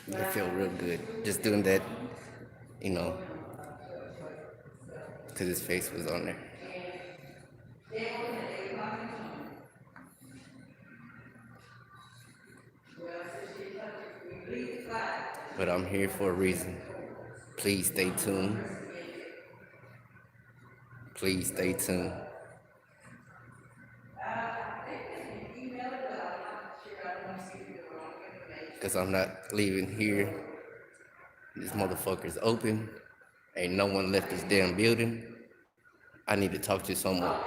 It felt real good just doing that, you know, because his face was on there. But I'm here for a reason. Please stay tuned. Please stay tuned. Because I'm not leaving here. This motherfucker's open. Ain't no one left this damn building. I need to talk to someone.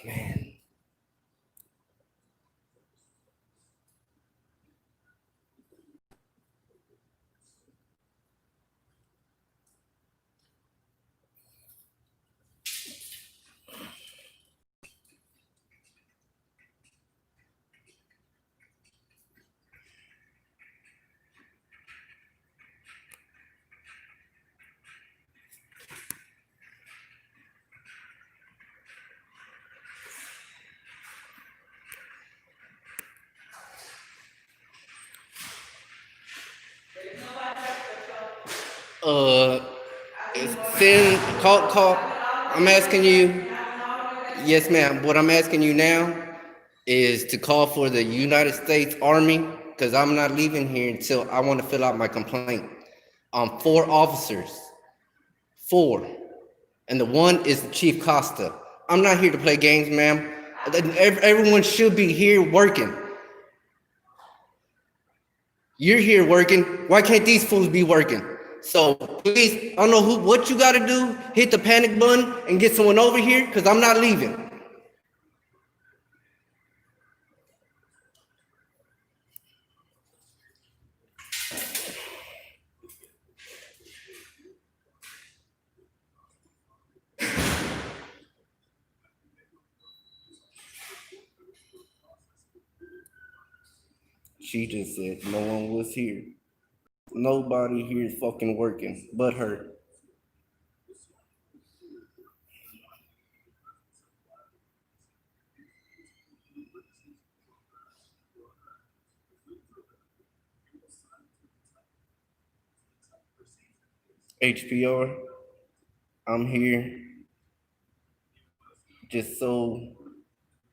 Man. Uh, send, call. I'm asking you, yes, ma'am. What I'm asking you now is to call for the United States Army because I'm not leaving here until I want to fill out my complaint. 4 officers, 4, and the one is Chief Costa. I'm not here to play games, ma'am. Everyone should be here working. You're here working. Why can't these fools be working? So please, I don't know what you got to do. Hit the panic button and get someone over here because I'm not leaving. She just said no one was here. Nobody here is fucking working but her. HPR, I'm here just so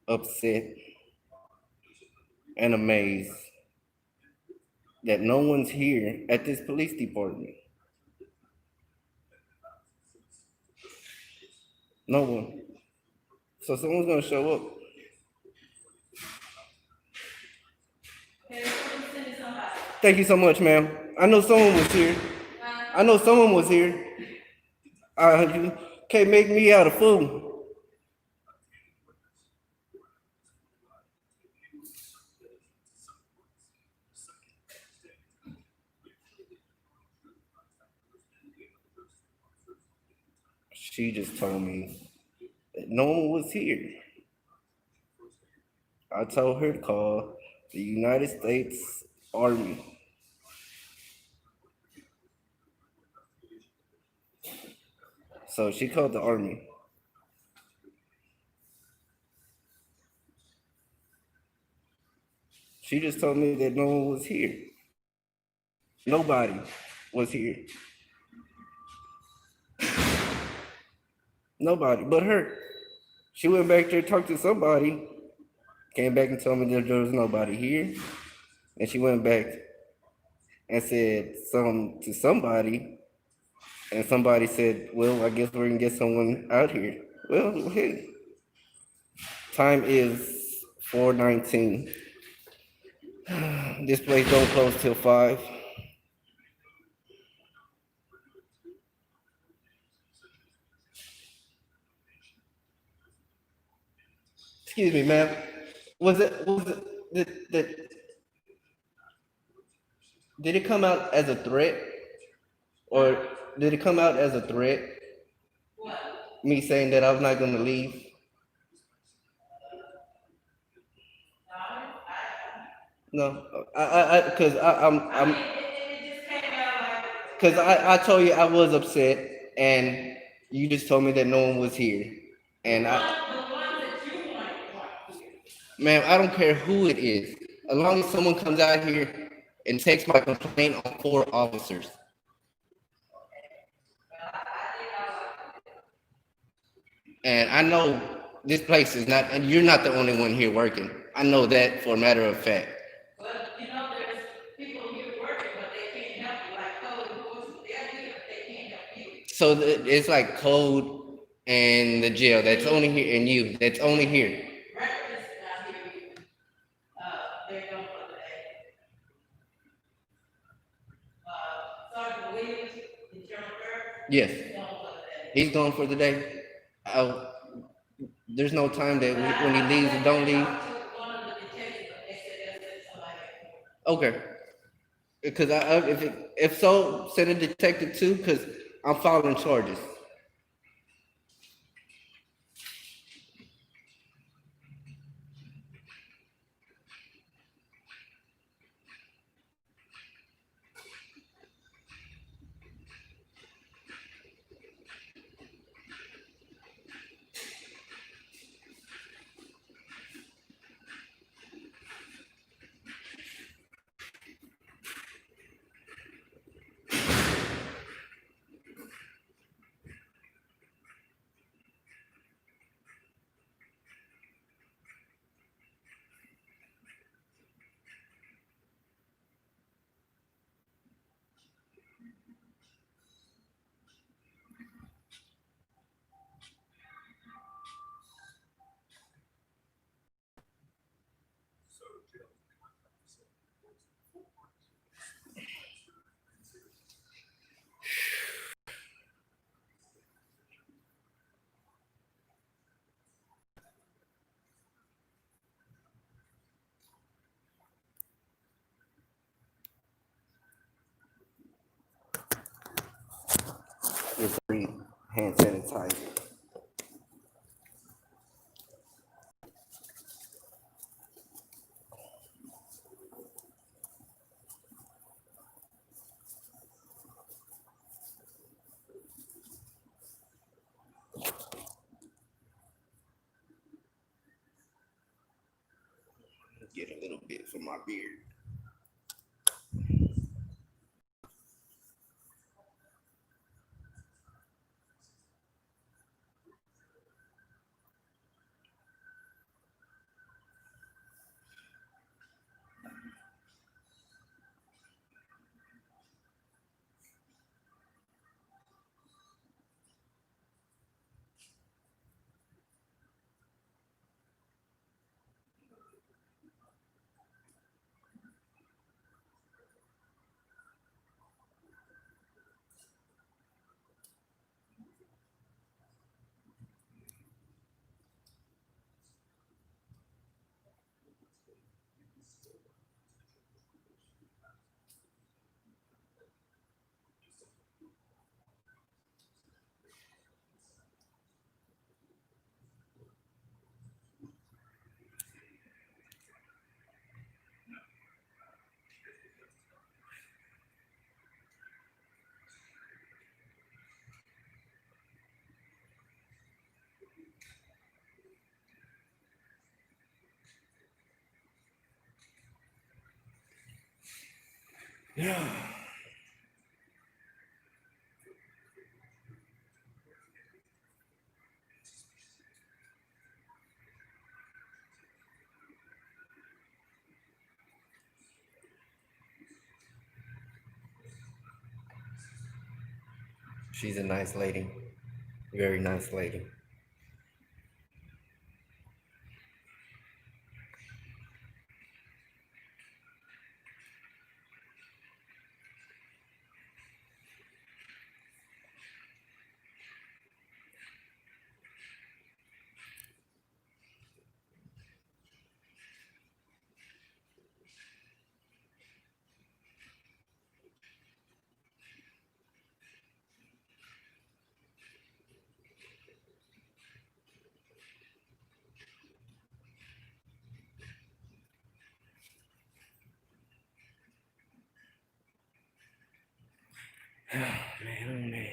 upset and amazed that no one's here at this police department. No one. So someone's gonna show up. Thank you so much, ma'am. I know someone was here. I know someone was here. You can't make me out a fool. She just told me that no one was here. I told her to call the United States Army. So she called the Army. She just told me that no one was here. Nobody was here. Nobody but her. She went back there, talked to somebody, came back and told me that there was nobody here. And she went back and said something to somebody, and somebody said, "Well, I guess we're gonna get someone out here." Well, hey, time is 4:19. This place don't close till 5. Excuse me, ma'am. Was it did it come out as a threat, or did it come out as a threat? Me saying that I was not gonna leave? No, because because I told you I was upset, and you just told me that no one was here, and ma'am, I don't care who it is, as long as someone comes out here and takes my complaint on 4 officers. And I know this place is not, and you're not the only one here working. I know that for a matter of fact. So it's like code and the jail that's only here, and you that's only here. Yes, he's gone for the day. I, there's no time that when he leaves and don't leave. Okay, because if so, send a detective too, because I'm filing charges. It's free hand sanitizer. Get a little bit for my beard. She's a nice lady. Very nice lady. Man, oh man.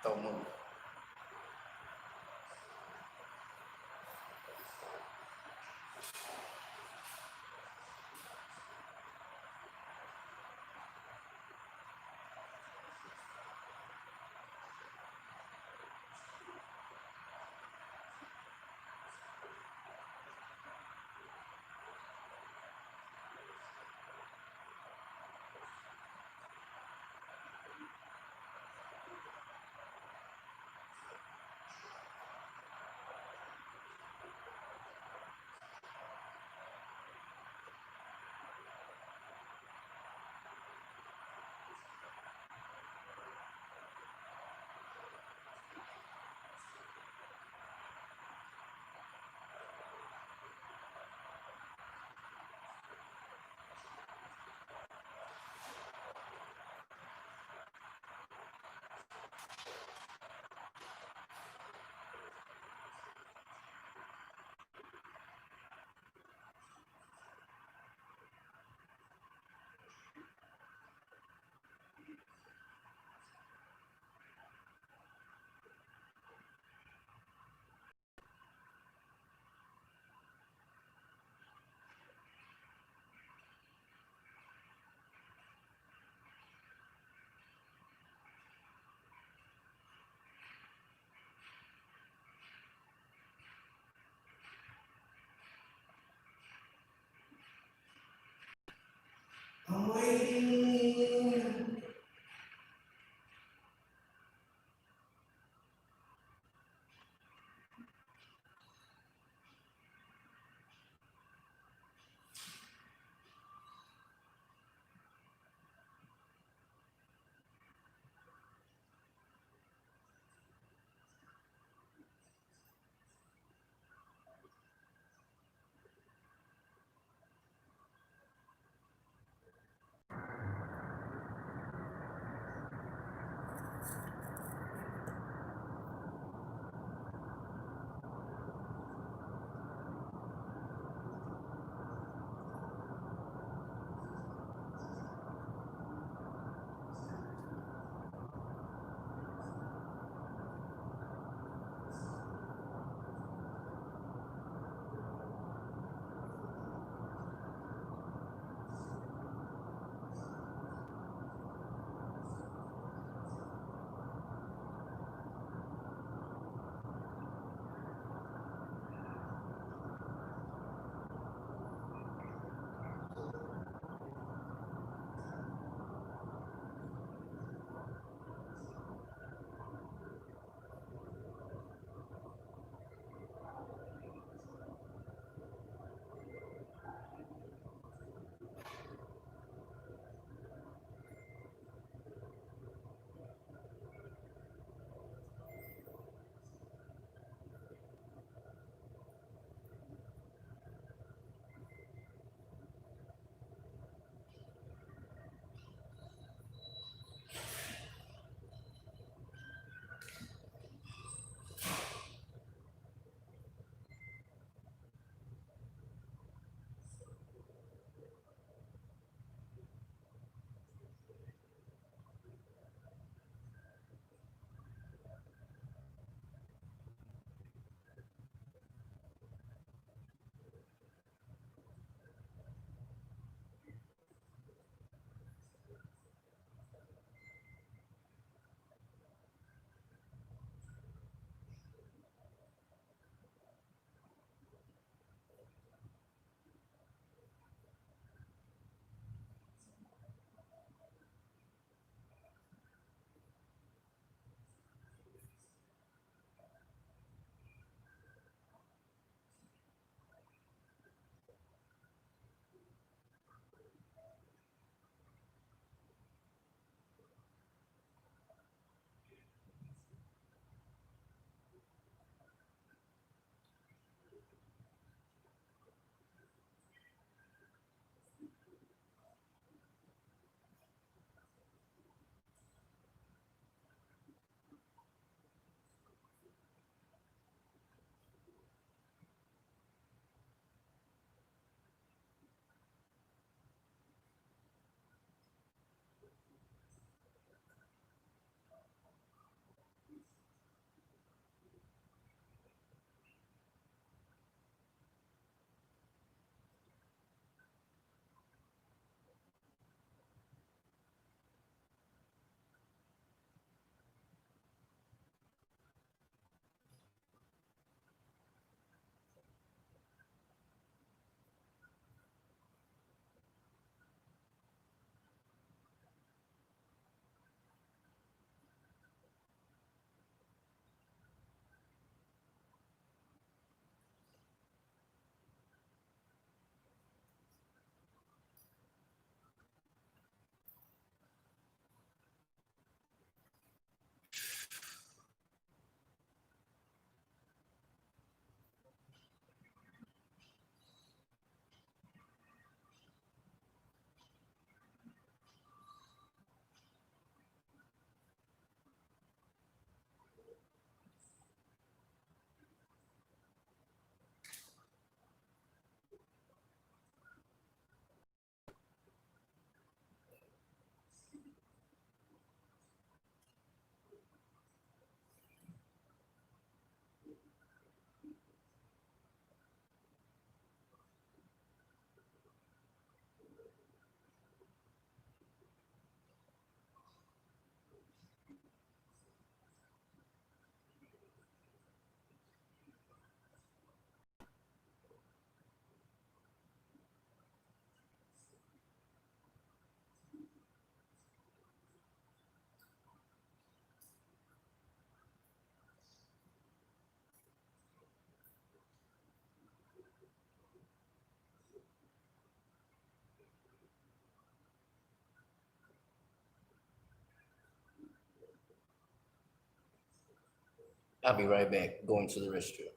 Don't move. I'm waiting. I'll be right back. Going to the restroom.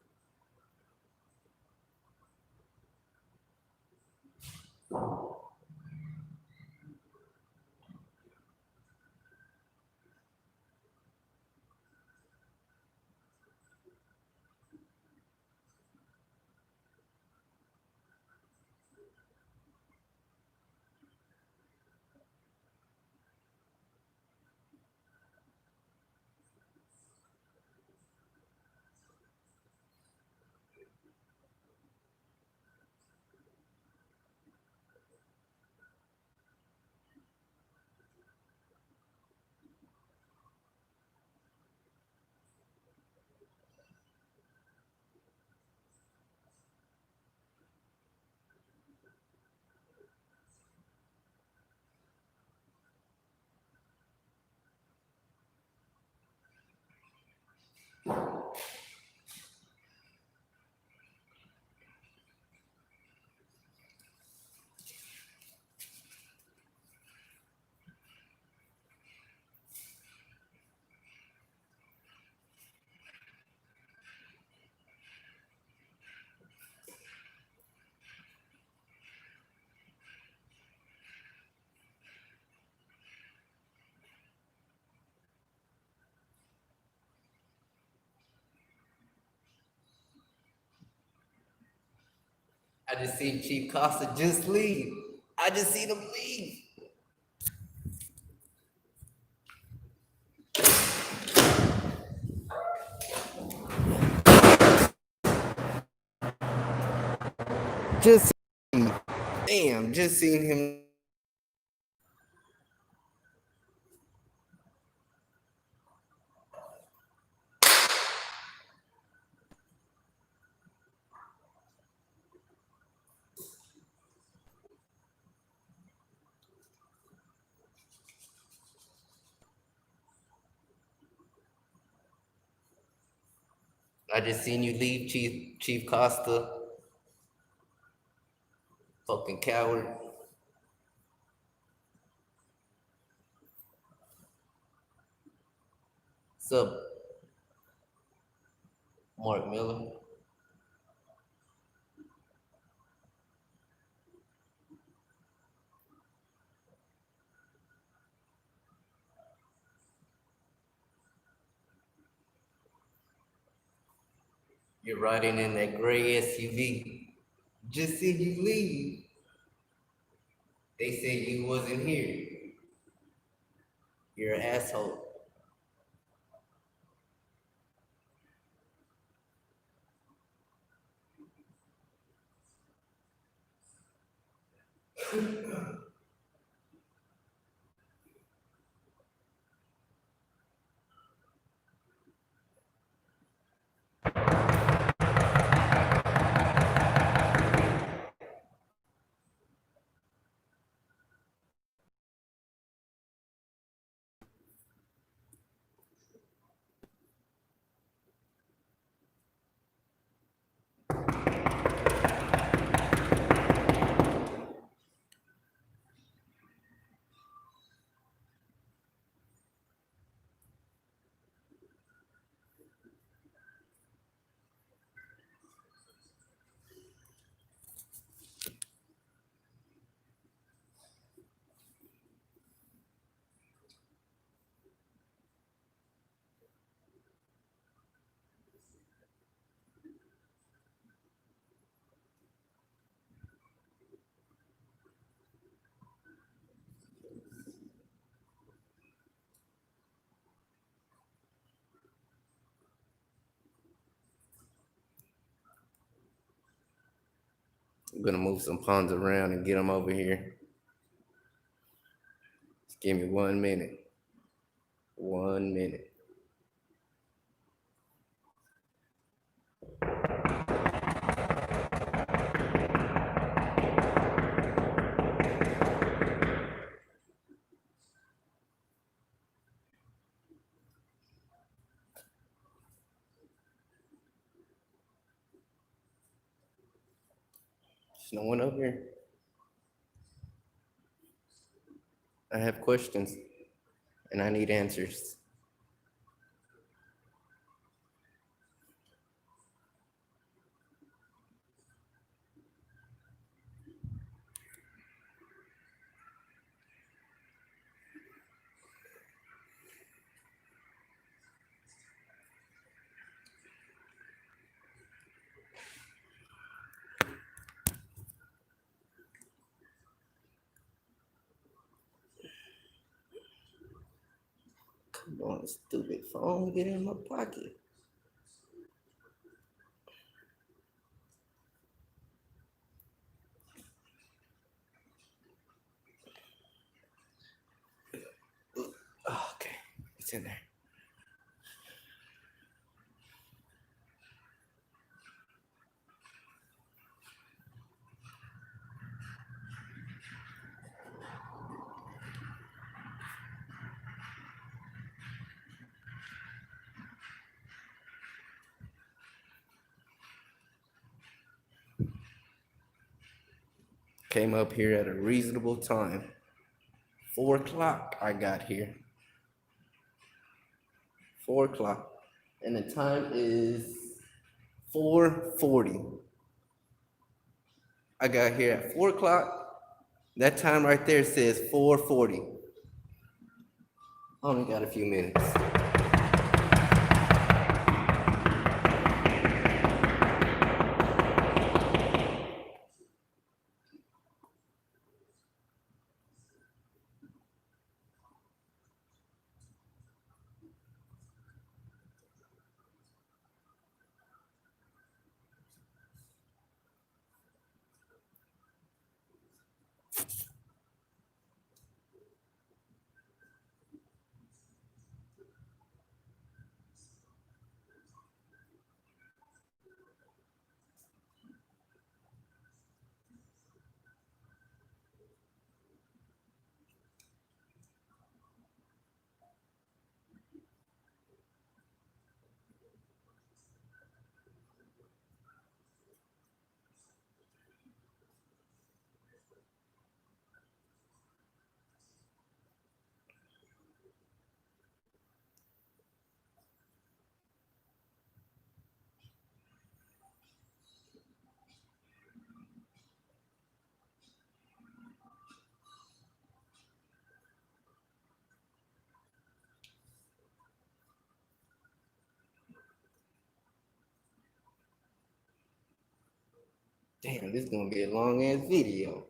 I just seen Chief Costa just leave. I just seen him leave. Just damn, just seen him. I just seen you leave, Chief Costa. Fucking coward. Sup, Mark Miller? You're riding in that gray SUV. Just seen you leave. They said you wasn't here. You're an asshole. I'm gonna move some pawns around and get them over here. Just give me 1 minute. 1 minute. There's no one over here. I have questions and I need answers. My stupid phone get in my pocket. Okay, it's in there. Came up here at a reasonable time. 4 o'clock I got here. 4 o'clock. And the time is 4:40. I got here at 4 o'clock. That time right there says 4:40. Only got a few minutes. Damn, this is gonna be a long ass video.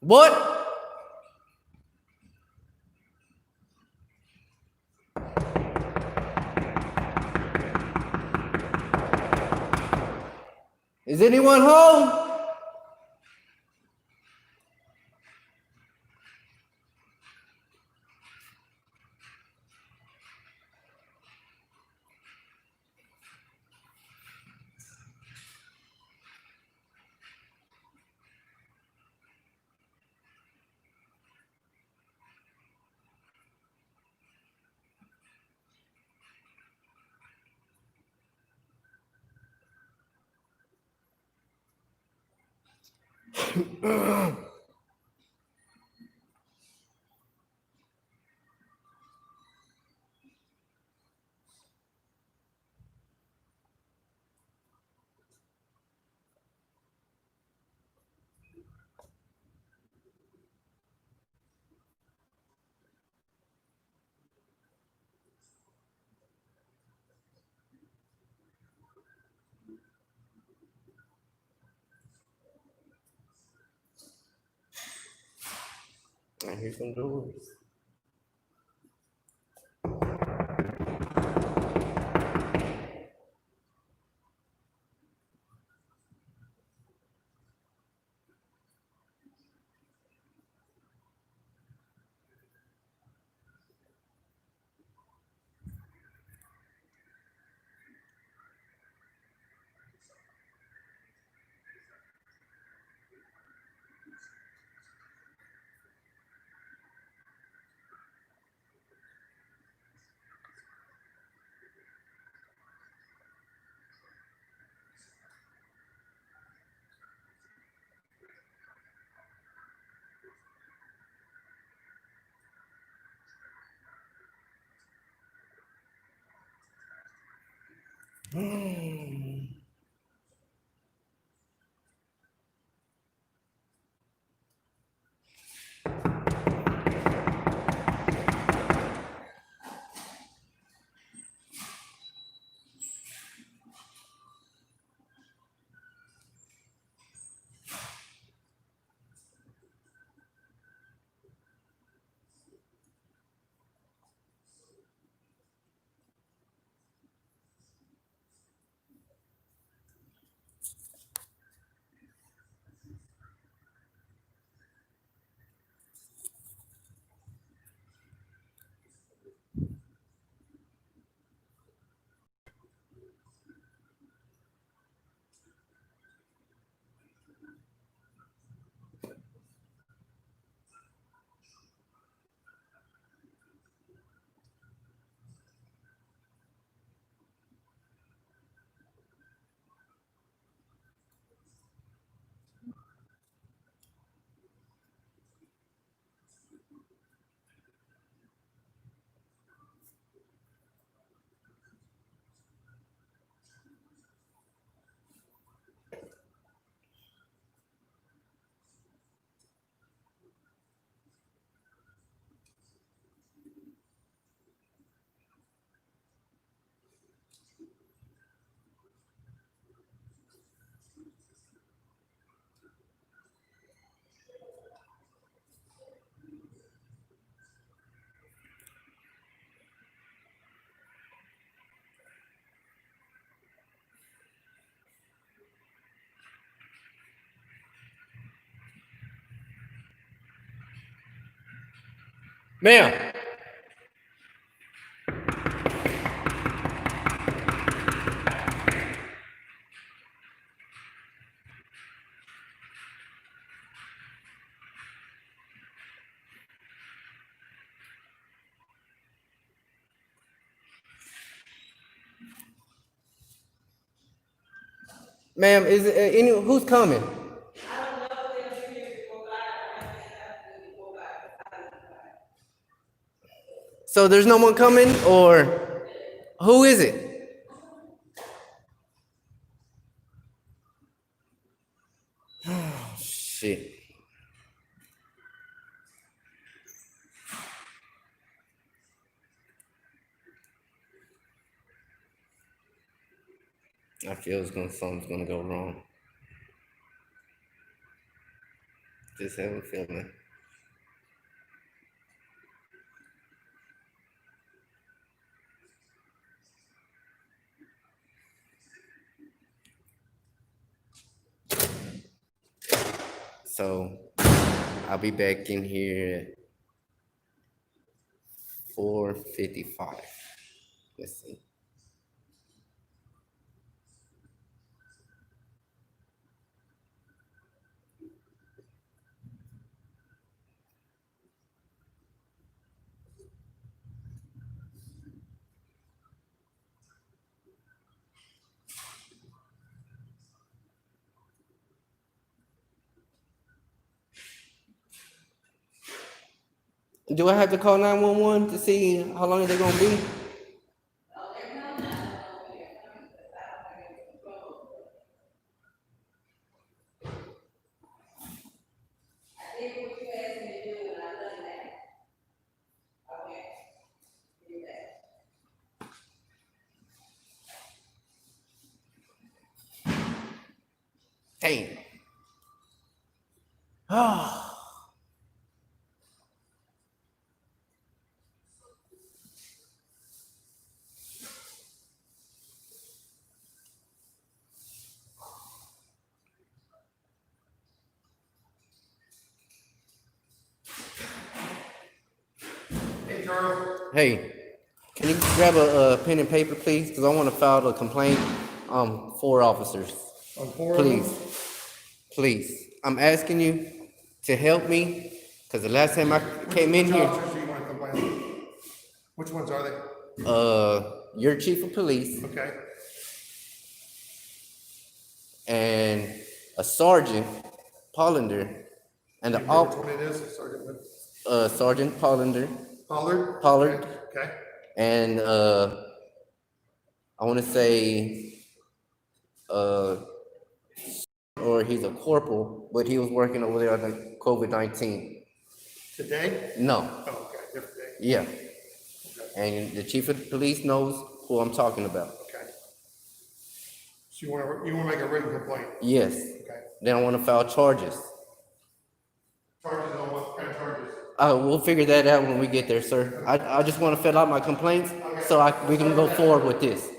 What? Is anyone home? I hear some doors. Ma'am. Ma'am, is it, any who's coming? So there's no one coming, or who is it? Oh, shit. I feel something's gonna go wrong. Just have a feeling. So I'll be back in here at 4:55. Let's see. Do I have to call 911 to see how long they're gonna be? Damn. Hey, Charles. Hey, can you grab a pen and paper, please? Because I want to file a complaint. 4 officers. On 4 Please, of them? please. I'm asking you to help me because the last time I came in Which here, officers do you want to complain on? Which ones are they? your chief of police Okay. and a sergeant Pollender and You the know which one it is, Sergeant Sergeant Pollender Pollard? Pollard. Okay. And I want to say uh, or he's a corporal, but he was working over there on the COVID-19. Today? No, Oh, okay, different day. yeah, Okay. and the chief of police knows who I'm talking about. Okay. So you want to make a written complaint? Yes. Okay. Then I want to file charges. Charges on what kind of charges? We'll figure that out when we get there, sir. I just want to fill out my complaints so we can go forward with this.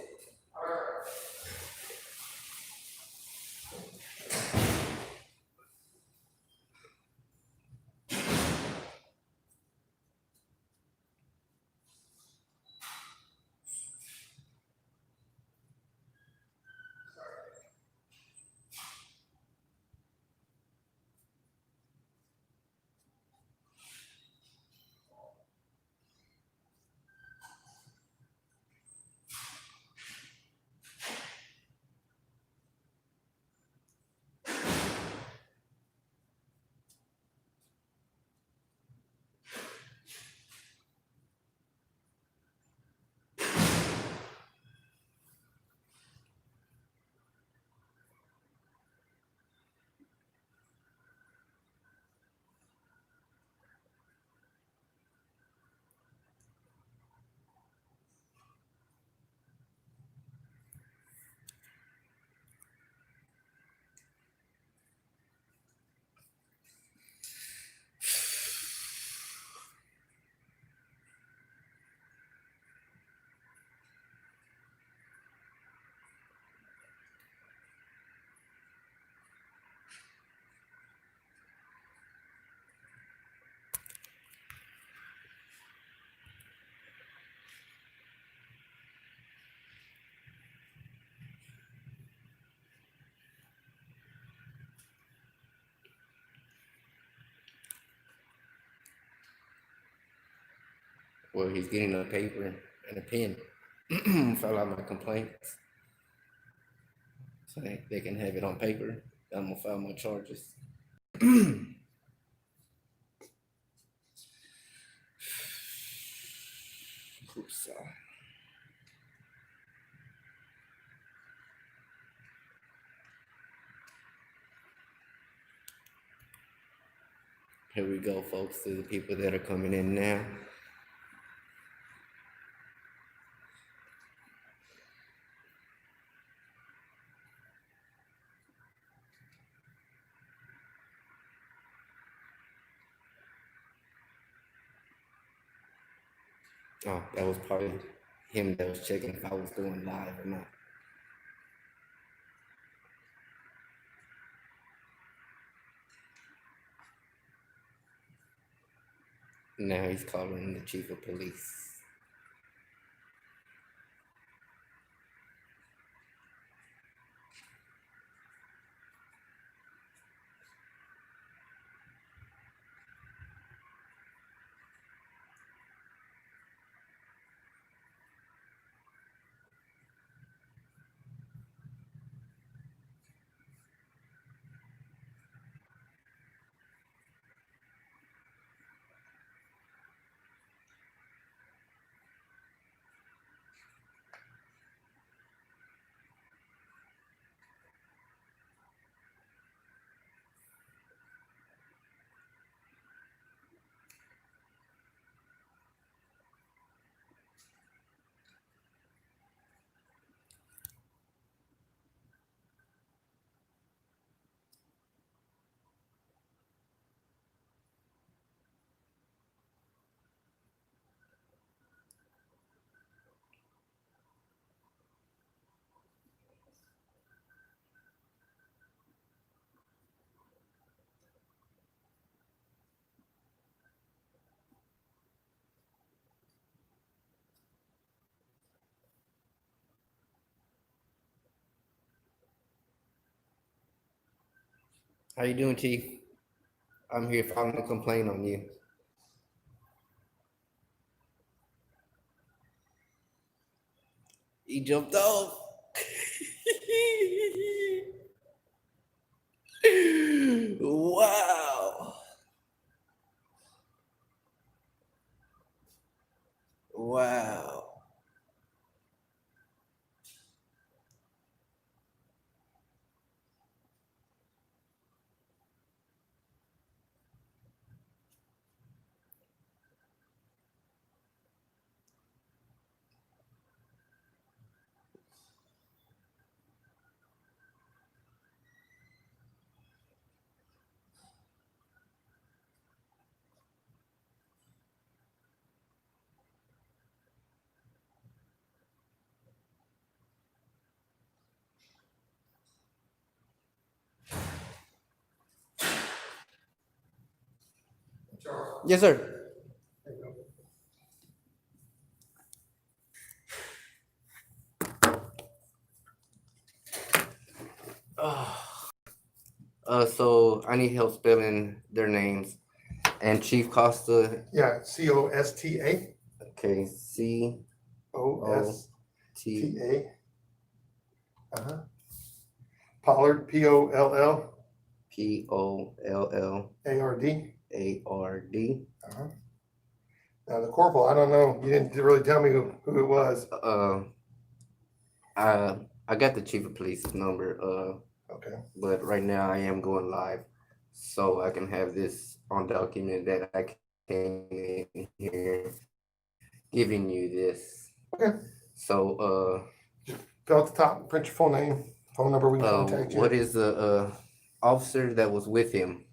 Well, he's getting a paper and a pen. Fill out my complaints so they can have it on paper. I'm gonna file my charges. Oops, Here we go, folks, to the people that are coming in now. Oh, that was probably him that was checking if I was going live or not. Now he's calling the chief of police. How you doing, chief? I'm here filing a complaint on you. He jumped off. Wow. Wow. Yes, sir. So I need help spelling their names. And Chief Costa, Yeah, COSTA, okay, C O OSTA. T Uh-huh. Pollard, POLLARD. P O L L A R D. Uh-huh. Now the corporal, I don't know, you didn't really tell me who it was. I got the chief of police's number. Okay. But right now I am going live, so I can have this on document that I came in here giving you this. Okay. So, Fill out the top, print your full name, phone number, we can contact you. what is the officer that was with him?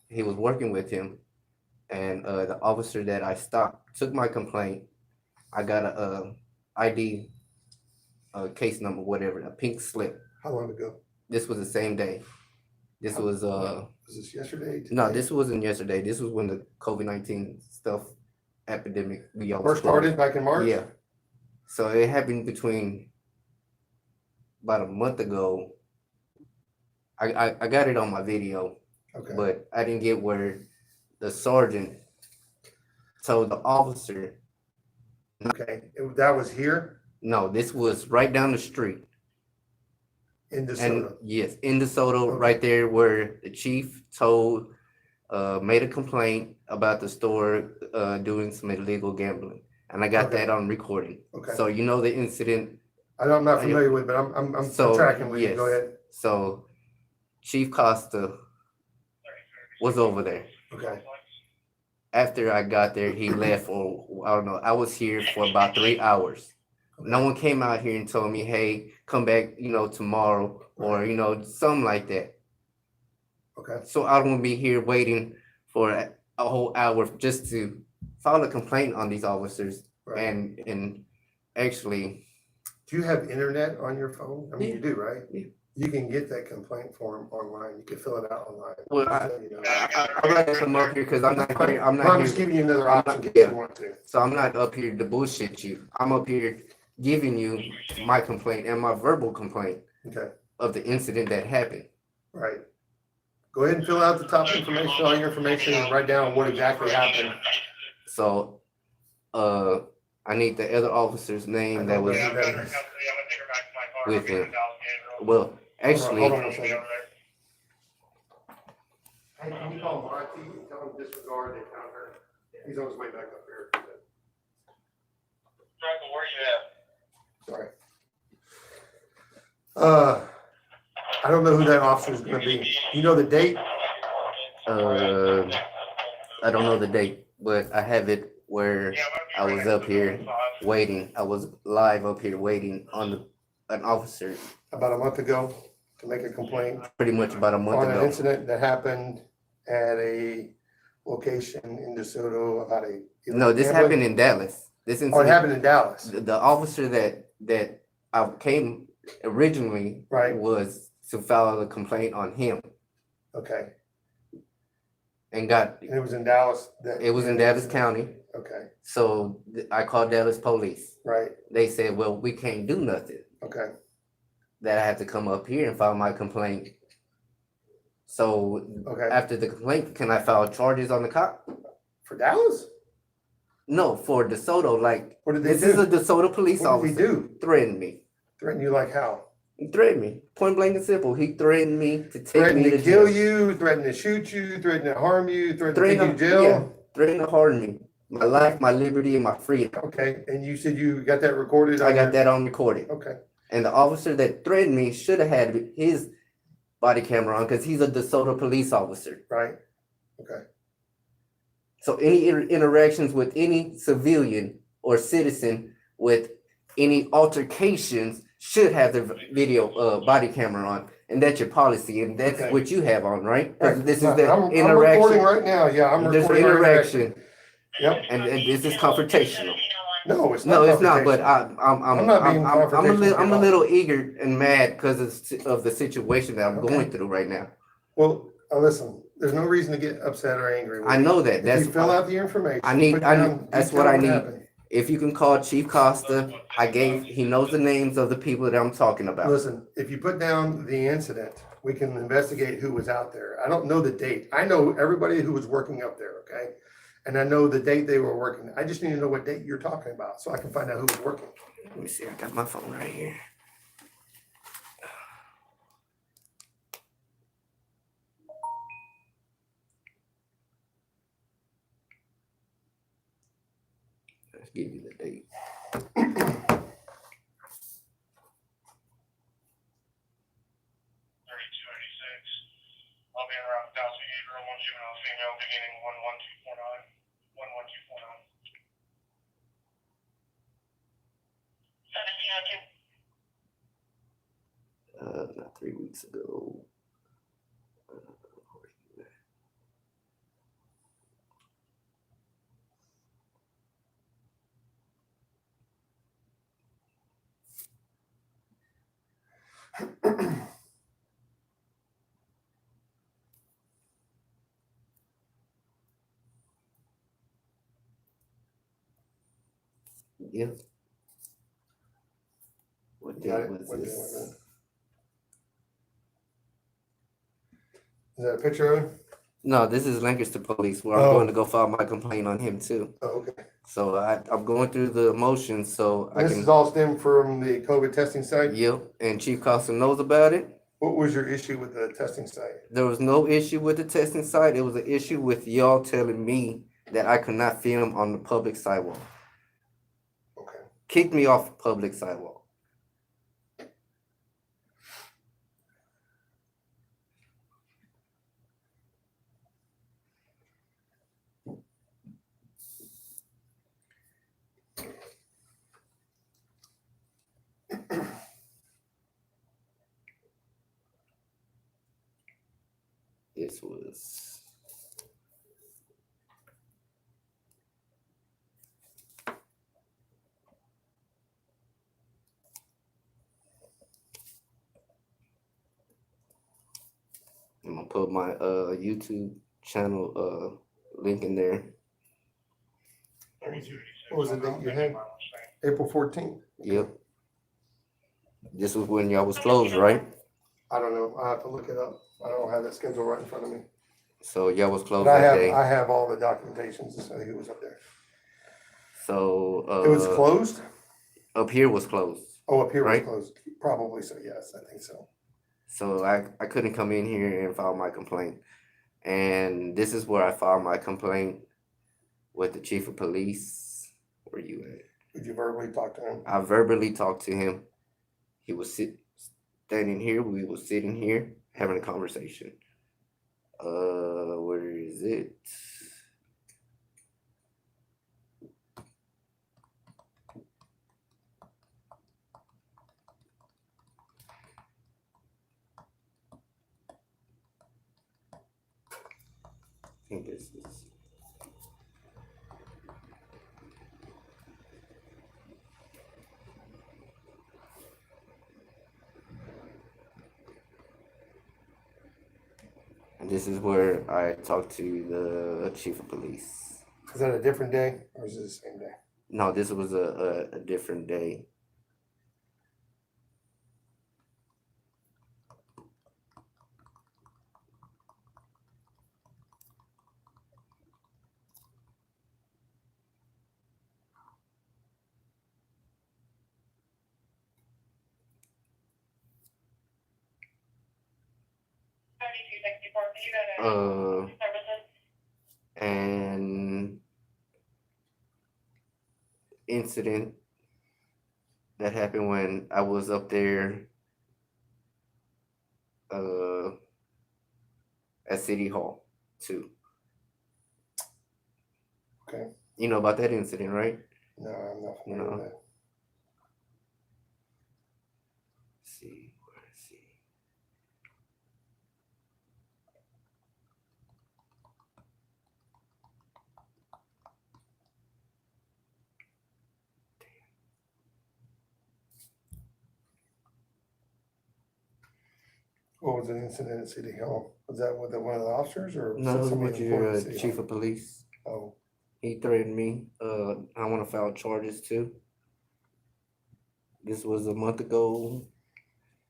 He was working with him, and the officer that I stopped took my complaint. I got a ID, case number, whatever, a pink slip. How long ago? This was the same day. This was Was this yesterday? no, today? this wasn't yesterday. This was when the COVID-19 stuff epidemic we all First started back in March? Yeah. So it happened between about a month ago. I got it on my video, Okay. but I didn't get where the sergeant told the officer Okay, that was here No, this was right down the street. in And DeSoto. yes, in DeSoto, Okay. right there where the chief made a complaint about the store doing some illegal gambling. And I got Okay. that on recording. Okay. So you know the incident. I'm not familiar with, but I'm So, tracking with you. yes. Go ahead. So Chief Costa was over there. Okay. After I got there, he left for, I don't know, I was here for about 3 hours. Okay. No one came out here and told me, hey, come back, tomorrow, or, something like that. Okay. So I don't want to be here waiting for a whole hour just to file a complaint on these officers. Right. And actually, Do you have internet on your phone? I mean, Yeah. you do, right? Yeah. You can get that complaint form online. You can fill it out online. well, I'd like to come up here because I'm not here. I'm Well, not I'm just here. giving you another I'm option not- if yeah. you want to. So I'm not up here to bullshit you. I'm up here giving you my complaint and my verbal complaint Okay. of the incident that happened. Right. Go ahead and fill out the top information, all your information, and write down what exactly happened. So, I need the other officer's I name don't that know was who that is. with him. Well, actually, Hold on one second. Hey, can you call Monty and tell him to disregard the encounter? He's on his way back up here. Where you at? Sorry. I don't know who that officer is gonna be. You know the date? I don't know the date, but I have it where I was up here waiting. I was live up here waiting on an officer About a month ago to make a complaint pretty much about a month on an ago. incident that happened at a location in DeSoto about a. No, this gambling- happened in Dallas. This Oh, it incident, happened in Dallas. the officer that I came originally Right. was to file a complaint on him Okay. and got, And it was in Dallas. it was in Dallas County. Okay, So I called Dallas police. right, They said, well, we can't do nothing. okay. That I have to come up here and file my complaint. So Okay. after the complaint, can I file charges on the cop? For Dallas? No, for DeSoto. Like, What did they this is a do? DeSoto police What did he officer. do? Threatened me. Threaten you like how? He threatened me. Point blank and simple. He threatened me to take Threaten me to to kill jail. you, threaten to shoot you, threaten to harm you, threaten to take Threatened you to to, yeah, jail? threatened to harm me. My life, my liberty, and my freedom. Okay, and you said you got that recorded? I on got your- that on recording. Okay, And the officer that threatened me should have had his body camera on because he's a DeSoto police officer. right, okay, So any interactions with any civilian or citizen with any altercations should have the video body camera on, and that's your policy, and that's Okay. what you have on, right? 'Cause Right. this is No, the I'm recording interaction. right now, yeah, I'm There's an recording right now. interaction, Yep, and this is confrontational. no, it's not. No, it's not. But confrontation. I'm not being I'm a confrontational little at all. eager and mad because of the situation that I'm Okay. going through right now. Well, listen, there's no reason to get upset or angry with I me. know that. If That's you fill out the information. I need- put I down need- that's detail what I need. happened. If you can call Chief Costa, he knows the names of the people that I'm talking about. Listen, if you put down the incident, we can investigate who was out there. I don't know the date. I know everybody who was working up there, okay? And I know the date they were working. I just need to know what date you're talking about so I can find out who was working. Let me see. I got my phone right here. Let's give you the date. 3286. I'll be around 1,000 Gabriel, one juvenile female, beginning 11249. 11249. 1702. Not 3 weeks ago. Yeah. What Got date it. was What day this? was it? Is that a picture of him? No, this is Lancaster Police where I'm going to go file my complaint on him too. Oh, okay. So I'm going through the motions so I This can. is all stemmed from the COVID testing site? Yep, and Chief Costa knows about it. What was your issue with the testing site? There was no issue with the testing site. It was an issue with y'all telling me that I could not film on the public sidewalk. Okay. Kicked me off the public sidewalk. This was I'm gonna put my YouTube channel link in there. What was the date you had? April 14th? Yep. This was when y'all was closed, right? I don't know. I have to look it up. I don't have that schedule right in front of me. So y'all was closed But that day. I have all the documentations to say who was up there. So It was closed? up here was closed. Oh, up here was right? closed. Probably so, yes, I think so. So I couldn't come in here and file my complaint. And this is where I filed my complaint with the chief of police. Where you at? Did you verbally talk to him? I verbally talked to him. He was standing here. We were sitting here having a conversation. Where is it? I think this is. And this is where I talked to the chief of police. Is that a different day or is it the same day? No, this was a different day. And incident that happened when I was up there at City Hall too. Okay. You know about that incident, right? No, I'm not familiar with that. Let's see. What was an incident at City Hall? Was that with one of the officers or? was No, that it was somebody with employed your at City chief Hall? of police. Oh, He threatened me. I want to file charges too. This was a month ago.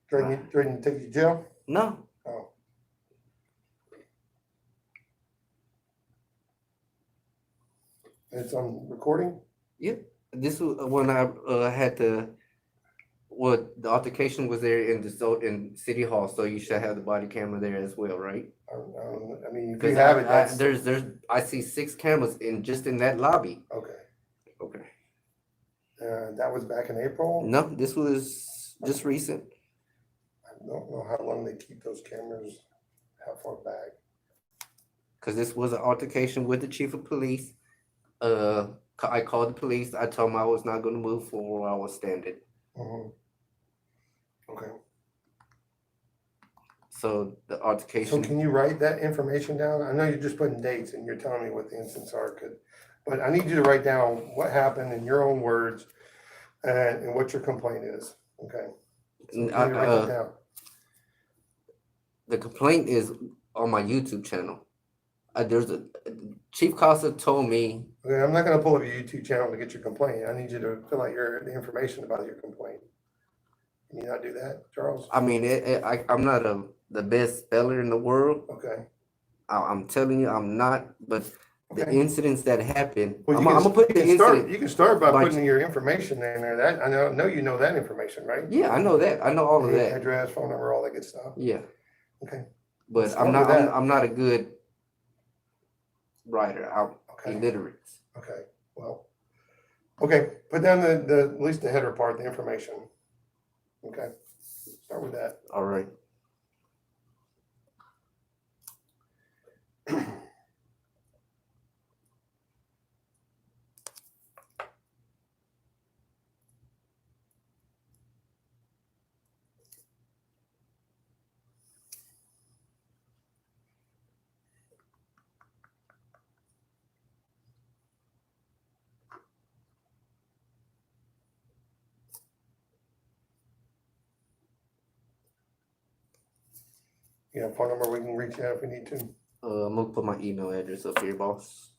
threatening to take you to jail? No, Oh, it's on recording? this was when I had to. What the altercation was there in City Hall, so you should have the body camera there as well, right? I mean, if you Because have it, that's, there's I see 6 cameras in that lobby. okay. Okay. That was back in April? No, this was just recent. I don't know how long they keep those cameras, how far back. Because this was an altercation with the chief of police. I called the police. I told them I was not going to move from where I was standing. Mhm. Okay. So the So altercation. can you write that information down? I know you're just putting dates and you're telling me what the incidents are, but I need you to write down what happened in your own words and what your complaint is, okay? So can you write that down? The complaint is on my YouTube channel. Chief Costa told me. Okay, I'm not gonna pull up your YouTube channel to get your complaint. I need you to fill out the information about your complaint. Can you not do that, Charles? I mean, I'm not the best speller in the world, Okay, I'm telling you, I'm not. But the Okay. incidents that happened, Well, I'm gonna put the incident. you can start by by- putting your information in there. That, I know you know that information, right? Yeah, I know that. I know all of Name, that. address, phone number, all that good stuff. Yeah, Okay, but start with that. I'm not a good writer. I'm okay, illiterate. okay, well, okay, put down at least the header part, the information. Okay, start with that. All right. You have a phone number we can reach out if we need to. I'm gonna put my email address up here, boss.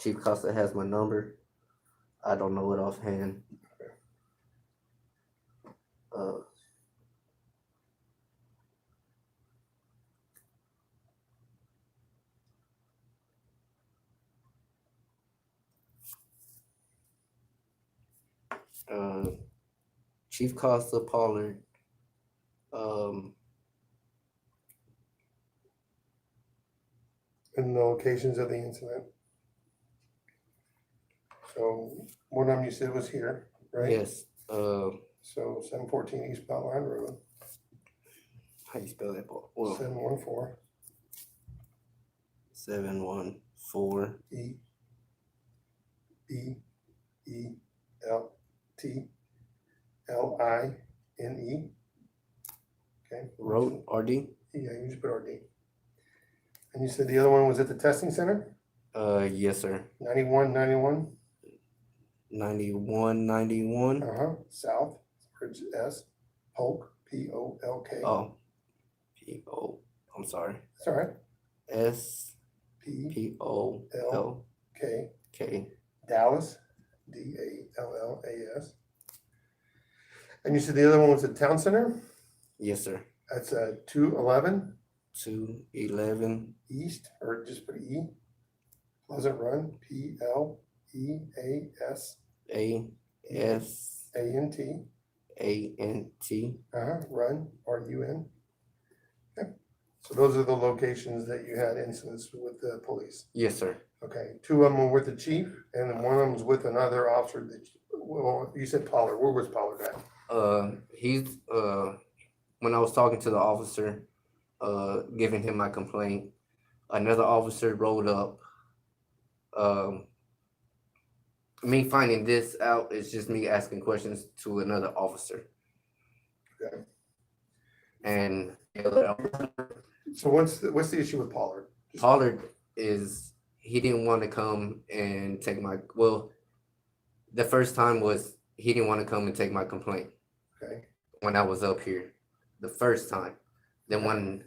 Chief Costa has my number. I don't know it offhand. Uh, uh, Chief Costa Pollard. And the locations of the incident. So one of them you said was here, right? Yes. So 714 East Beltline Road, How you spell that? Well, 714 714 E B E L T L I N E. Okay. Road RD. Yeah, you just put RD. And you said the other one was at the testing center? Yes, sir. 9191. 9191. South, Bridge S, Polk, Polk. Oh, P-O. I'm sorry. That's all right. S P P-O-L K, K. Dallas, Dallas. And you said the other one was at Town Center? Yes, sir. That's 211 211 East, or just put E, Pleasant Run, PLEAS A-S-A-N-T. ANT, Run, RUN. Okay. So those are the locations that you had incidents with the police. Yes, sir. Okay, two of them were with the chief, and then one of them was with another officer that, well, you said Pollard. Where was Pollard at? He's when I was talking to the officer, giving him my complaint, another officer rolled up. Me finding this out is just me asking questions to another officer. Okay. And So what's the issue with Pollard? Pollard is he didn't want to come and take my the first time was he didn't want to come and take my complaint. Okay. When I was up here the first time. Then when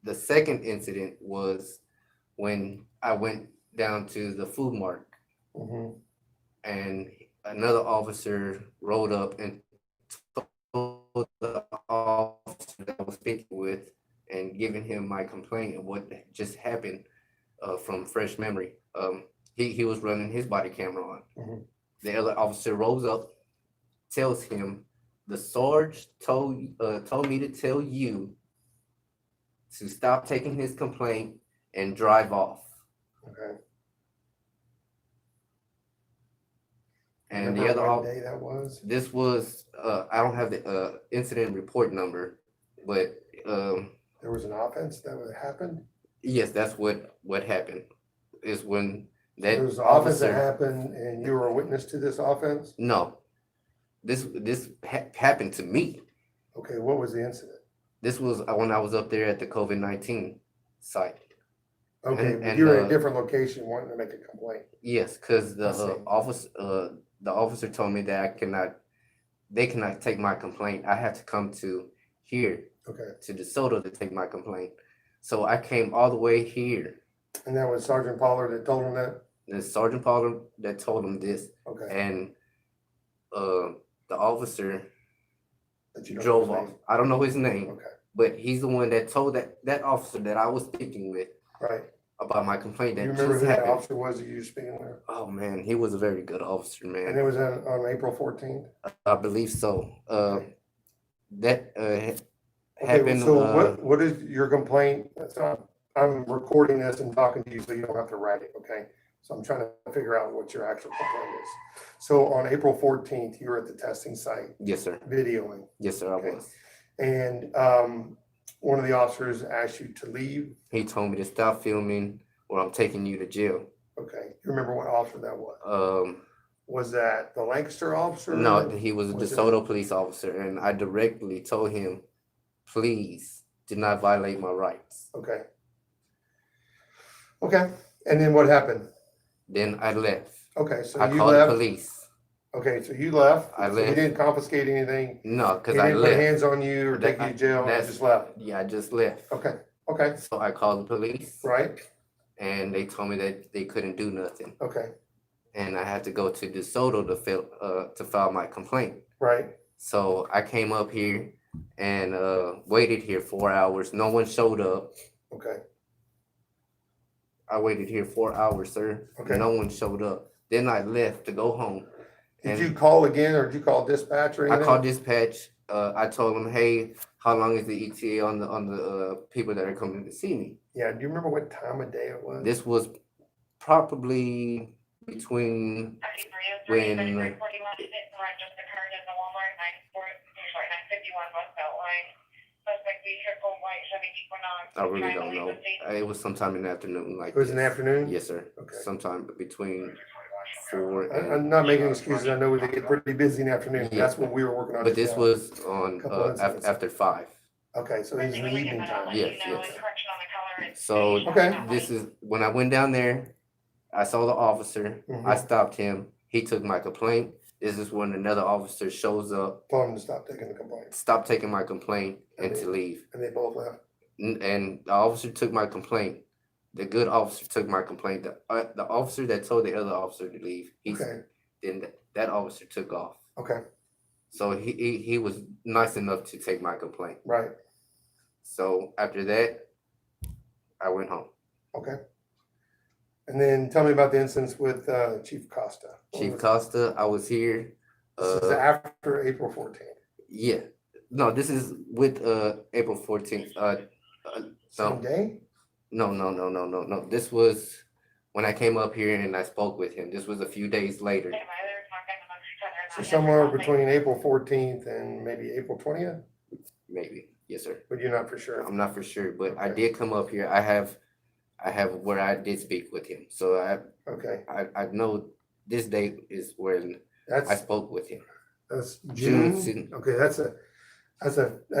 the second incident was when I went down to the food mart and another officer rolled up and told the officer that I was speaking with and giving him my complaint of what just happened from fresh memory. He was running his body camera on. The other officer rolls up, tells him, the Sarge told me to tell you to stop taking his complaint and drive off. Okay. And the other what day that was? This was I don't have the incident report number, but There was an offense that happened? yes, that's what happened. Is when that There was an offense officer that happened and you were a witness to this offense? No, this happened to me. Okay, what was the incident? This was when I was up there at the COVID-19 site. Okay, And- but and, you're in a different location wanting to make a complaint. Yes, because I see. the officer told me that they cannot take my complaint. I have to come to here Okay, to DeSoto to take my complaint. So I came all the way here. and that was Sergeant Pollard that told him that? And Sergeant Pollard that told him this, Okay, and the officer that you don't know drove his off. name? I don't know his name, Okay, but he's the one that told that officer that I was speaking with right. about my complaint Do you that remember just who that happened. officer was that you were speaking with? Oh man, he was a very good officer, And man. it was on April 14th? I believe so. Okay. That Okay, happened. so what is your complaint? So I'm recording this and talking to you, so you don't have to write it, okay? So I'm trying to figure out what your actual complaint is. So on April 14th, you were at the testing site Yes, sir. videoing, Yes, sir. I Okay. was. and one of the officers asked you to leave. He told me to stop filming, or I'm taking you to jail. Okay, you remember what officer that was? Um, Was that the Lancaster officer? no, he was a Was it- DeSoto police officer, and I directly told him, please do not violate my rights. Okay. Okay, and then what happened? Then I left. Okay, so I you called the left. police. Okay, so you left. I So he left. didn't confiscate anything. No, He because I didn't put left. hands on you or take you to jail. You That's- just left. Yeah, I just left. Okay. Okay. So I called the police, Right. and they told me that they couldn't do nothing, Okay. and I had to go to DeSoto to file my complaint. Right. So I came up here and waited here 4 hours. No one showed up. Okay. I waited here 4 hours, sir. Okay. No one showed up. Then I left to go home. Did And you call again or did you call dispatch or I anything? called dispatch. I told them, hey, how long is the ETA on the people that are coming to see me? Yeah. Do you remember what time of day it was? This was probably between when I really don't know. It was sometime in the afternoon, like It was in the this. afternoon? Yes, sir. Okay. Sometime between 4 I'm and. not making excuses. I know they get pretty busy in the afternoon. Yeah. That's what we were working on. But just this now. was on Couple incidents. after 5. Okay, so this is in the evening time. Yes, yes. So Okay. this is when I went down there. I saw the officer. I Mhm. stopped him. He took my complaint. This is when another officer shows up, Told them to stop taking the complaint. stop taking my complaint, and to leave. And they both left. And the officer took my complaint. The good officer took my complaint. The officer that told the other officer to leave, Okay. then that officer took off. Okay. So he was nice enough to take my complaint. Right. So after that, I went home. Okay. And then tell me about the incidents with Chief Costa. What Chief was- Costa, I was here. This is after April 14th. Yeah. No, this is with April 14th. Same day? No. This was when I came up here and I spoke with him. This was a few days later. So somewhere between April 14th and maybe April 20th, Maybe. Yes, sir. but you're not for sure. I'm not for sure, but I Okay. did come up here. I have where I did speak with him. So Okay, I know this date is when I that's spoke with him. June. June. Okay, that's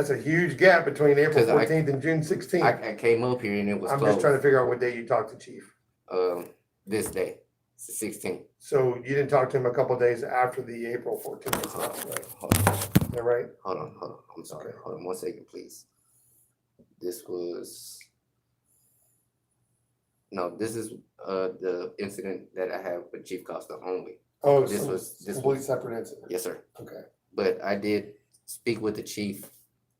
a huge gap between April 'Cause I- 14th and June 16th. I came up here and it was I'm closed. just trying to figure out what day you talked to Chief. This day, it's the 16th. So you didn't talk to him a couple of days after the April 14th, incident, right? Hold on. Is that right? Hold on. I'm sorry. Okay. Hold on 1 second, please. This is the incident that I have with Chief Costa only. Oh, This so was- it's this complete was- separate incident. Yes, sir. Okay, But I did speak with the chief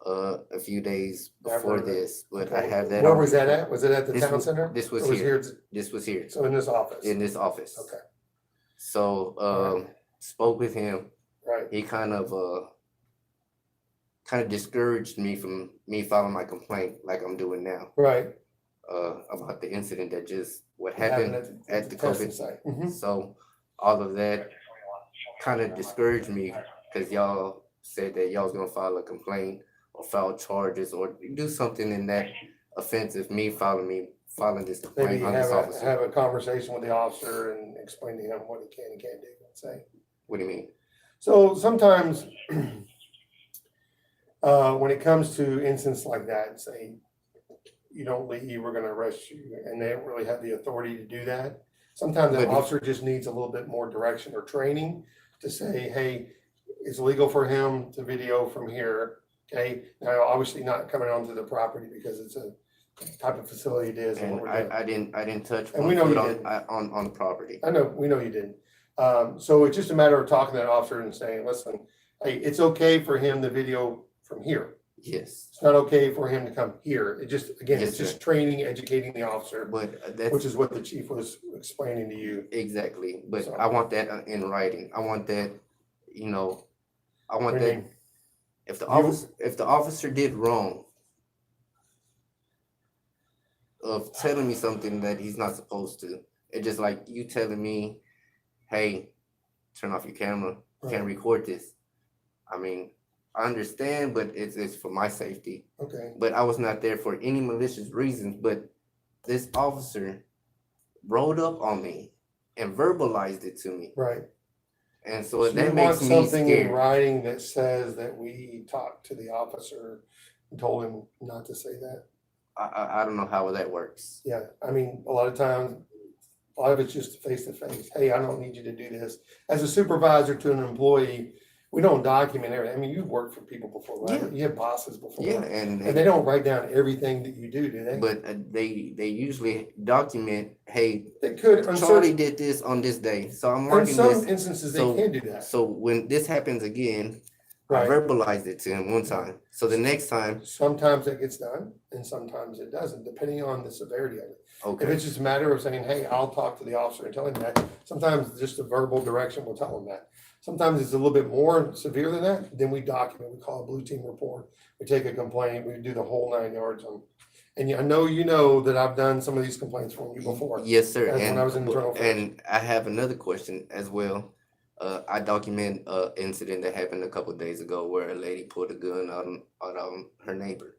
a few days before After that. this, but I okay. have that. Where on was that record. at? Was it at the This town was- center? this was Or here. This was here So in this office? in this office. Okay, So Alright. spoke with him. right, He kind of discouraged me from me filing my complaint like I'm doing now right. about the incident that just what It happened happened at the testing COVID. site. Mhm. So all of that kind of discouraged me because y'all said that y'all was gonna file a complaint or file charges or do something in that offensive, me filing this Maybe complaint on this officer. have a conversation with the officer and explain to him what he can and can't do, let's say. What do you mean? So sometimes, when it comes to incidents like that, say, you don't leave, we're gonna arrest you, and they don't really have the authority to do that. Sometimes an But- officer just needs a little bit more direction or training to say, hey, it's legal for him to video from here, okay? Now, obviously not coming onto the property because it's a type of facility it is and what And we're doing. I didn't touch And one we know foot you on, didn't. on the property. I know, we know you didn't. So it's just a matter of talking to that officer and saying, listen, hey, it's okay for him to video from here. Yes, It's not okay for him to come here. It just, again, Yes, it's just sir. training, educating the officer, but which that's is what the chief was explaining to you. exactly. But So- I want that in writing. I want that, you know, I want What do you that. mean? If the officer did wrong of telling me something that he's not supposed to, it's just like you telling me, hey, turn off your camera, can't Right. record this. I mean, I understand, but it's for my safety. Okay, But I was not there for any malicious reasons. But this officer rolled up on me and verbalized it to me, right. and So so that you want makes me something in scared. writing that says that we talked to the officer and told him not to say that? I don't know how that works. Yeah, I mean, a lot of times, a lot of it's just face to face. Hey, I don't need you to do this. As a supervisor to an employee, we don't document everything. I mean, you've worked for people before, right? Yeah. You have bosses before. Yeah, And they don't write down everything that you do they? but they usually document, hey, They could, on Charlie certain, did this on this day, so I'm in marking some this. instances, they So can do that. so when this happens again, I Right. verbalized it to him one time. So the next time, Sometimes it gets done and sometimes it doesn't, depending on the severity of it. If okay, it's just a matter of saying, hey, I'll talk to the officer and tell him that, sometimes just a verbal direction will tell him that. Sometimes it's a little bit more severe than that, then we document, we call a blue team report, we take a complaint, we do the whole 9 yards on. And I know you know that I've done some of these complaints for you before. yes, sir. That's when I was in internal affairs. And I have another question as well. I document a incident that happened a couple of days ago where a lady pulled a gun on her neighbor.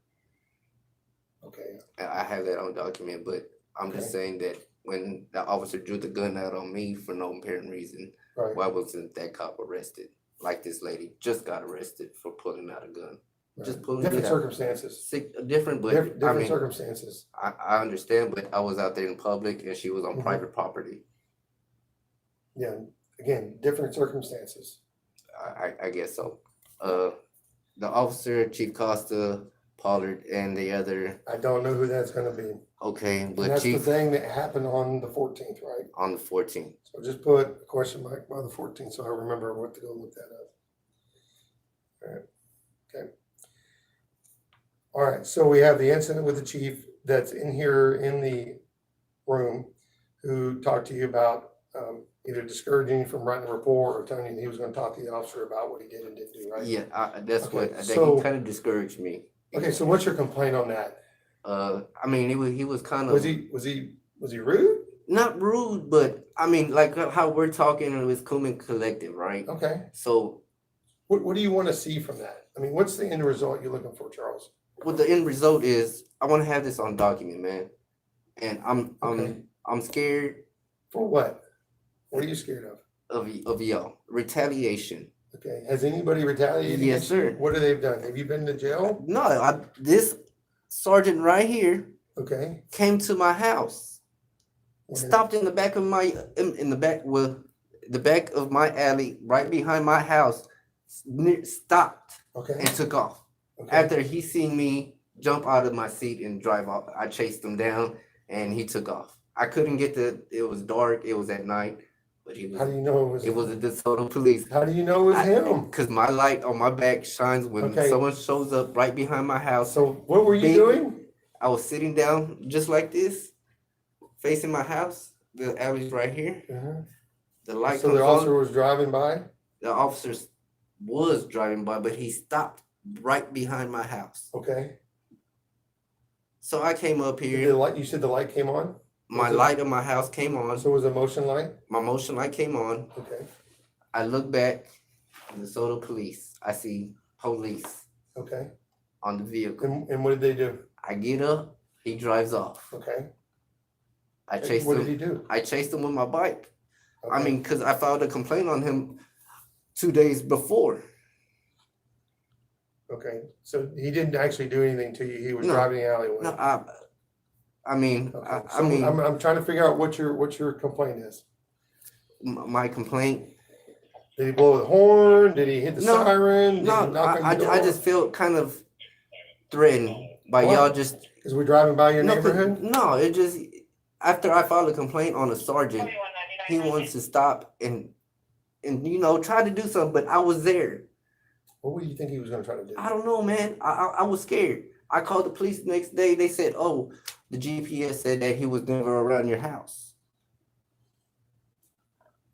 Okay, I have that on document, but I'm just saying that when the officer drew the gun out on me for no apparent reason, right. why wasn't that cop arrested? Like this lady just got arrested for pulling out a gun. Just Right. pulling Different it out. circumstances, Different, but different I mean, circumstances. I understand, but I was out there in public and she was on Mhm. private property. Yeah, again, different circumstances. I guess so. The officer, Chief Costa, Pollard, and the other. I don't know who that's gonna be. Okay, And but that's the Chief thing that happened on the 14th, right? on the 14th. So just put a question mark by the 14th, so I remember what to go look that up. All right, okay. All right, so we have the incident with the chief that's in here in the room who talked to you about either discouraging you from writing a report or telling you that he was gonna talk to the officer about what he did and didn't do, right? Yeah, that's Okay, what that so- he kind of discouraged me. Okay, so what's your complaint on that? I mean, he was kind of Was he rude? not rude, but I mean, like how we're talking, it was cool and collective, right? Okay, So, what do you wanna see from that? I mean, what's the end result you're looking for, Charles? what the end result is, I want to have this on document, man, and Okay. I'm scared For what? What are you scared of? of y'all retaliation. Okay, has anybody retaliated Yes, against you? sir. What have they done? Have you been to jail? No, this sergeant right here Okay. came to my house, When- stopped in the back of my in the back well, the back of my alley, right behind my house, stopped Okay, and took off. okay. After he seen me jump out of my seat and drive off, I chased him down and he took off. I couldn't get it was dark, it was at night, but How do you know it was the Soto police. How do you know it was him? Because my light on my back shines when Okay. someone shows up right behind my house. So what were you Big- doing? I was sitting down just like this, facing my house. The alley's right here. Uh-huh. The light So comes the officer on. was driving by? The officer was driving by, but he stopped right behind my house. Okay. So I came up Did here. the light, you said the light came on? My was it- light on my house came on. So it was a motion light? My motion light came on. Okay, I look back, the Soto police. I see police okay. on the vehicle. And what did they do? I get up. He drives off. Okay. I chased What did him. he do? I chased him with my bike. I Okay. mean, because I filed a complaint on him 2 days before. Okay, so he didn't actually do anything to you, he was No. driving the alleyway? No, I mean, Okay, I so mean, I'm trying to figure out what your complaint is. my complaint. Did he blow the horn? Did he hit the No, siren? Did he No, knock on I the door? just feel kind of threatened by Why? y'all just. Because we're driving by your No, 'cause- neighborhood? no, it just after I filed a complaint on a sergeant, he wants to stop and try to do something, but I was there. What do you think he was gonna try to do? I don't know, man. I was scared. I called the police the next day. They said, "Oh, the GPS said that he was never around your house."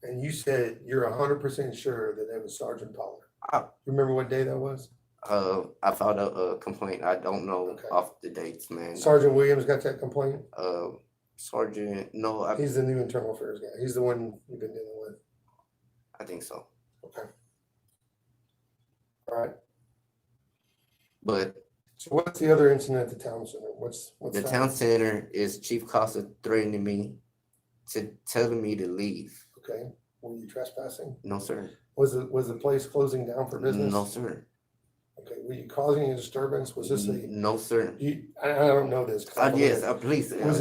And you said you're 100% sure that it was Sergeant Pollard. I, Remember what day that was? I filed a complaint. I don't know Okay. off the dates, man. Sergeant Williams got that complaint? Sergeant, no, He's the new internal affairs guy. He's the one you've been dealing with. I think so. Okay. All right. But So what's the other incident at the town center? What's the that? town center is Chief Costa threatening me to telling me to leave. Okay. Were you trespassing? No, sir. Was the place closing down for business? No, sir. Okay. Were you causing a disturbance? Was this a? No, sir. I don't know this. Yes, please. Was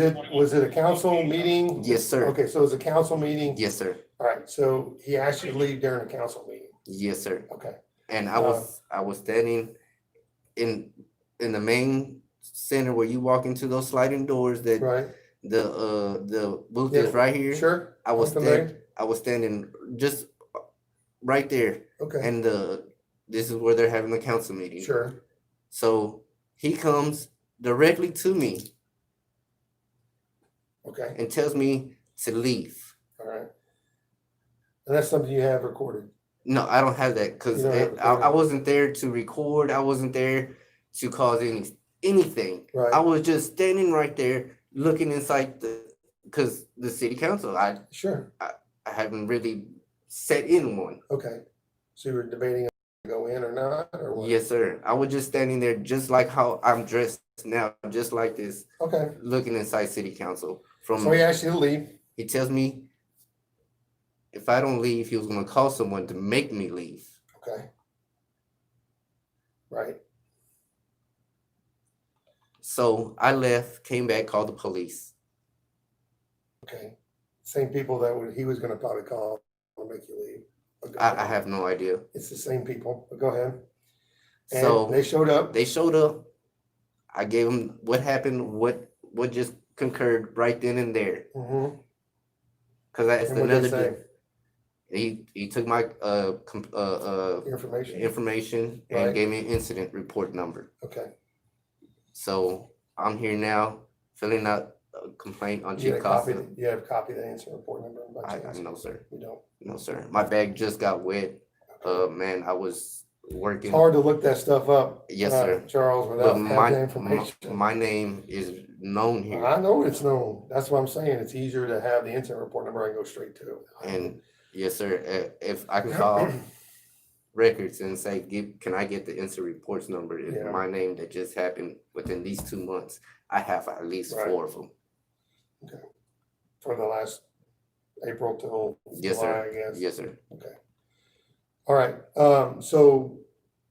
it a council meeting? Yes, sir. Okay, so it was a council meeting. Yes, sir. All right. So he asked you to leave during a council meeting. Yes, sir. Okay. And I was standing in the main center where you walk into those sliding doors that Right. the booth Yeah, is right here. Sure. I was I'm familiar. standing just right there, Okay. and this is where they're having the council meeting. Sure. So he comes directly to me Okay. and tells me to leave. All right. And that's something you have recorded. No, I don't have that because You don't have it I recorded. wasn't there to record. I wasn't there to cause anything. Right. I was just standing right there looking inside because the city council, I Sure. haven't really set in one. Okay. So you were debating to go in or not, or what? Yes, sir. I was just standing there just like how I'm dressed now, just like this, Okay. looking inside city council. So he asked you to leave. He tells me if I don't leave, he was going to call someone to make me leave. Okay. Right. So I left, came back, called the police. Okay. Same people that he was going to probably call to make you leave. But go I ahead. have no idea. It's the same people. But go ahead. And So they showed up. they showed up. I gave them what happened, what just concurred right then and there. Mm-hmm. Because that's And what another they say? day. He took my information and Right. gave me an incident report number. Okay. So I'm here now filling out a complaint on You Chief had a copy. Costa. You have a copy of the incident report number by I chance? no, sir. You don't. No, sir. My bag just got wet. Man, I was It's working. hard to look that stuff up. Yes, sir. Charles, But without having the information. my name is known here. I know it's known. That's what I'm saying. It's easier to have the incident report number and go straight to it. And yes, sir. If I could call records and say, can I get the incident reports number? If Yeah. my name that just happened within these 2 months, I have at least Right. 4 of them. For the last April till Yes, July, sir. I guess. Yes, sir. Okay. All right. So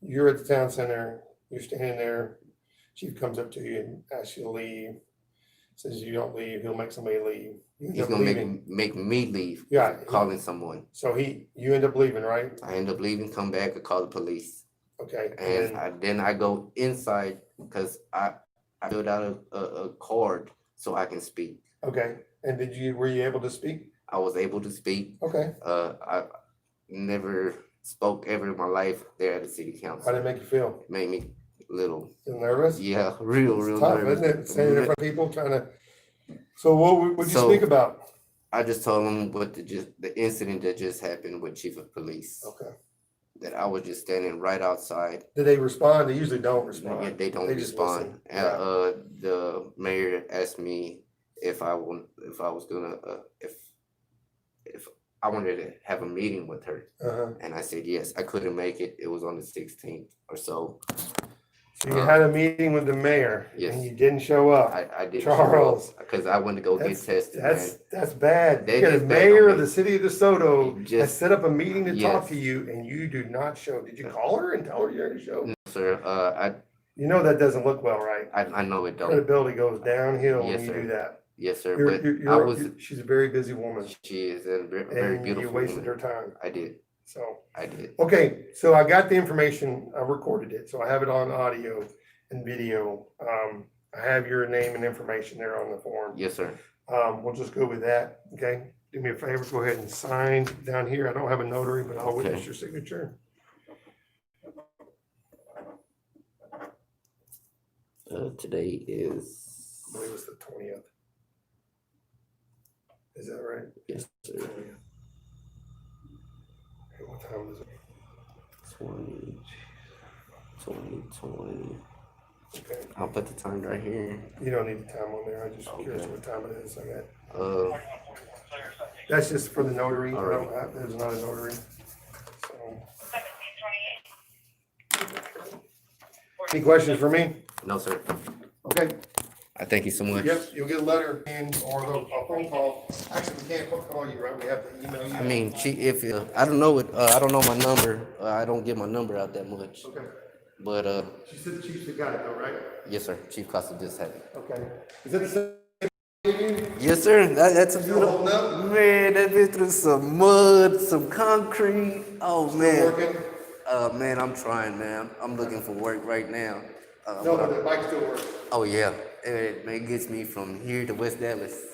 you're at the town center, you're standing there, chief comes up to you and asks you to leave. Says you don't leave, he'll make somebody leave. You end He's up gonna leaving. make me leave. Yeah. Calling someone. So you end up leaving, right? I end up leaving, come back, and call the police. Okay. And then I go inside because I filled out a card so I can speak. Okay. And were you able to speak? I was able to speak. Okay. I never spoke ever in my life there at the city How council. did it make you feel? It made me little, You nervous? yeah, real It's tough, nervous. isn't it? Standing in front of people trying to. So what would you So- speak about? I just told them what the incident that just happened with chief of police. Okay. That I was just standing right outside. Did they respond? They usually don't respond. Yet they don't They just respond. listen. And Yeah. the mayor asked me if I wanted to have a meeting with her, Uh-huh. and I said yes. I couldn't make it. It was on the 16th or so. So you had a meeting with the mayor Yes. and you didn't show up. I didn't Charles. because I wanted to go get tested. That's bad. That Because is the bad mayor on of me. the city of DeSoto has Just set up a meeting to talk Yes. to you and you do not show. Did you call her and tell her you're going to show? no, sir. You know that doesn't look well, right? I know it don't. Credibility goes downhill Yes, when you sir. do that. Yes, sir. But I was. She's a very busy woman She is a very and beautiful you wasted woman. her time. I did. So, I did. okay, so I got the information. I recorded it. So I have it on audio and video. I have your name and information there on the form. Yes, sir. We'll just go with that, okay? Do me a favor, go ahead and sign down here. I don't have a notary, but I'll witness Okay. your signature. Today is, I believe it was the 20th. Is that right? yes, sir, 20th. Hey, what time is it? 20, 2020. Okay. I'll put the time right here. You don't need the time on there. I'm just curious Okay. what time it is. Okay. Uh, That's just for the notary. All right. There's not a notary. So, any questions for me? no, sir. Okay. I thank you so much. Yep, you'll get a letter and or a phone call. Actually, we can't call you, right? We have to email you. I mean, if I don't know it, I don't know my number. I don't give my number out that much. Okay. But She said the chief's got it though, right? yes, sir. Chief Costa just had it. Okay. Is that the same? Yes, sir. That's a Still beautiful holding up? man. That been through some mud, some concrete. Oh Still man. working? Man, I'm trying, man. I'm looking for work right now. No, but the bike still works. Oh yeah, it gets me from here to West Dallas.